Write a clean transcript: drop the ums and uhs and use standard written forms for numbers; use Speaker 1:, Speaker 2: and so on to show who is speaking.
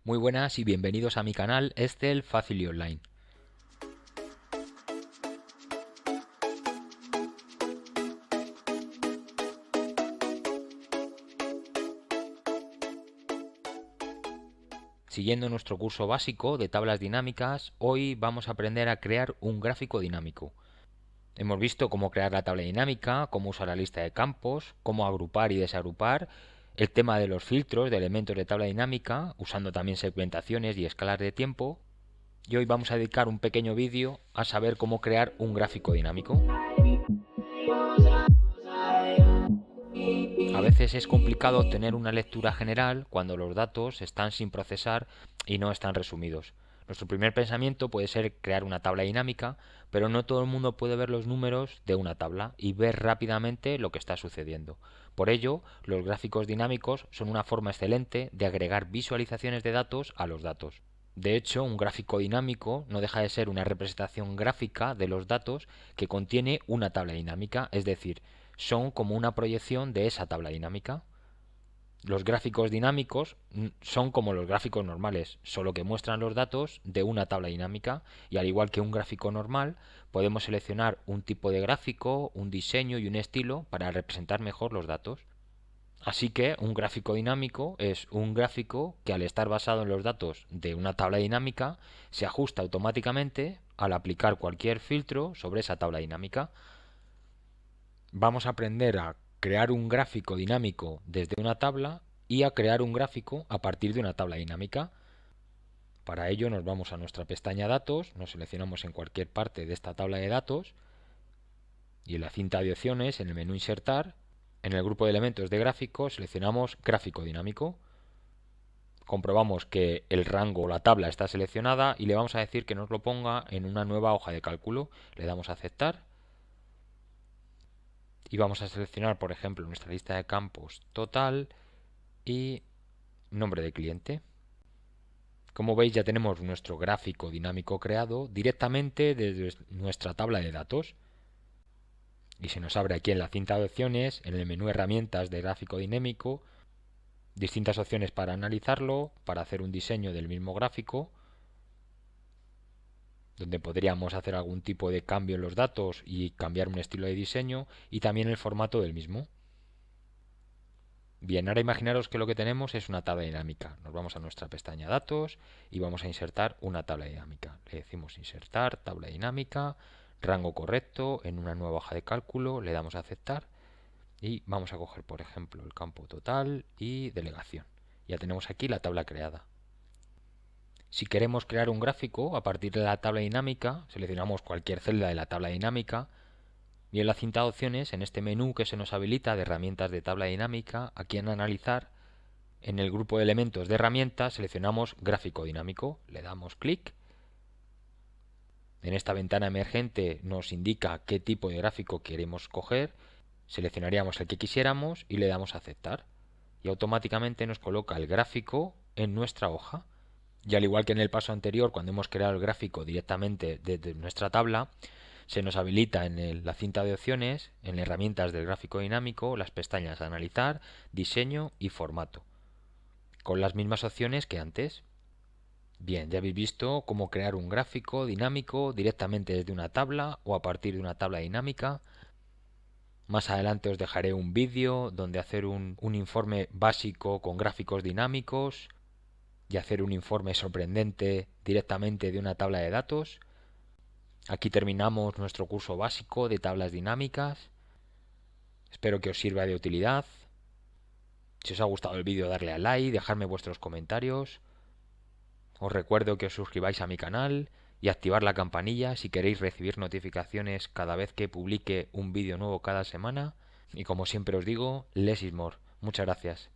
Speaker 1: Muy buenas y bienvenidos a mi canal Excel Fácil y Online. Siguiendo nuestro curso básico de tablas dinámicas, hoy vamos a aprender a crear un gráfico dinámico. Hemos visto cómo crear la tabla dinámica, cómo usar la lista de campos, cómo agrupar y desagrupar, el tema de los filtros de elementos de tabla dinámica, usando también segmentaciones y escalas de tiempo. Y hoy vamos a dedicar un pequeño vídeo a saber cómo crear un gráfico dinámico. A veces es complicado obtener una lectura general cuando los datos están sin procesar y no están resumidos. Nuestro primer pensamiento puede ser crear una tabla dinámica, pero no todo el mundo puede ver los números de una tabla y ver rápidamente lo que está sucediendo. Por ello, los gráficos dinámicos son una forma excelente de agregar visualizaciones de datos a los datos. De hecho, un gráfico dinámico no deja de ser una representación gráfica de los datos que contiene una tabla dinámica, es decir, son como una proyección de esa tabla dinámica. Los gráficos dinámicos son como los gráficos normales, solo que muestran los datos de una tabla dinámica y al igual que un gráfico normal, podemos seleccionar un tipo de gráfico, un diseño y un estilo para representar mejor los datos. Así que un gráfico dinámico es un gráfico que al estar basado en los datos de una tabla dinámica se ajusta automáticamente al aplicar cualquier filtro sobre esa tabla dinámica. Vamos a aprender a crear un gráfico dinámico desde una tabla y a crear un gráfico a partir de una tabla dinámica. Para ello nos vamos a nuestra pestaña Datos, nos seleccionamos en cualquier parte de esta tabla de datos y en la cinta de opciones, en el menú Insertar, en el grupo de elementos de gráfico seleccionamos Gráfico dinámico. Comprobamos que el rango o la tabla está seleccionada y le vamos a decir que nos lo ponga en una nueva hoja de cálculo. Le damos a aceptar y vamos a seleccionar, por ejemplo, nuestra lista de campos total y nombre de cliente. Como veis, ya tenemos nuestro gráfico dinámico creado directamente desde nuestra tabla de datos. Y se nos abre aquí en la cinta de opciones, en el menú herramientas de gráfico dinámico, distintas opciones para analizarlo, para hacer un diseño del mismo gráfico, donde podríamos hacer algún tipo de cambio en los datos y cambiar un estilo de diseño, y también el formato del mismo. Bien, ahora imaginaros que lo que tenemos es una tabla dinámica. Nos vamos a nuestra pestaña Datos y vamos a insertar una tabla dinámica. Le decimos Insertar, tabla dinámica, rango correcto, en una nueva hoja de cálculo, le damos a aceptar y vamos a coger, por ejemplo, el campo total y delegación. Ya tenemos aquí la tabla creada. Si queremos crear un gráfico a partir de la tabla dinámica, seleccionamos cualquier celda de la tabla dinámica y en la cinta de opciones, en este menú que se nos habilita de herramientas de tabla dinámica, aquí en Analizar, en el grupo de elementos de herramientas seleccionamos Gráfico dinámico, le damos clic. En esta ventana emergente nos indica qué tipo de gráfico queremos coger, seleccionaríamos el que quisiéramos y le damos a aceptar. Y automáticamente nos coloca el gráfico en nuestra hoja. Y al igual que en el paso anterior, cuando hemos creado el gráfico directamente desde nuestra tabla, se nos habilita en la cinta de opciones, en herramientas del gráfico dinámico, las pestañas Analizar, Diseño y Formato, con las mismas opciones que antes. Bien, ya habéis visto cómo crear un gráfico dinámico directamente desde una tabla o a partir de una tabla dinámica. Más adelante os dejaré un vídeo donde hacer un informe básico con gráficos dinámicos y hacer un informe sorprendente directamente de una tabla de datos. Aquí terminamos nuestro curso básico de tablas dinámicas. Espero que os sirva de utilidad. Si os ha gustado el vídeo, darle a like, dejadme vuestros comentarios. Os recuerdo que os suscribáis a mi canal y activar la campanilla si queréis recibir notificaciones cada vez que publique un vídeo nuevo cada semana. Y como siempre os digo, less is more. Muchas gracias.